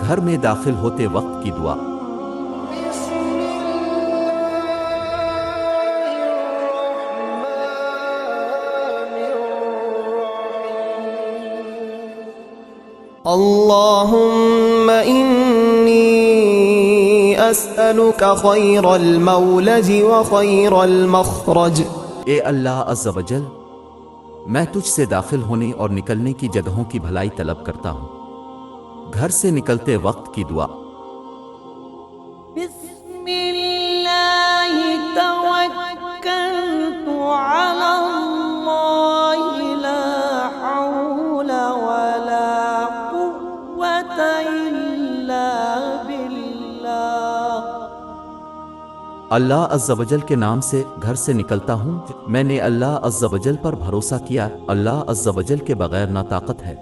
گھر میں داخل ہوتے وقت کی دعا۔ اللهم إني أسألك خير المولج وخير المخرج۔ اے اللہ عز و جل، میں تجھ سے داخل ہونے اور نکلنے کی جگہوں کی بھلائی طلب کرتا ہوں۔ گھر سے نکلتے وقت کی دعا۔ بسم اللہ توکلت علی اللہ لا حول ولا قوة الا باللہ۔ اللہ عز و جل کے نام سے گھر سے نکلتا ہوں، میں نے اللہ عز و جل پر بھروسہ کیا۔ اللہ عز و جل کے بغیر نہ طاقت ہے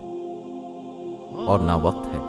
اور نہ وقت ہے۔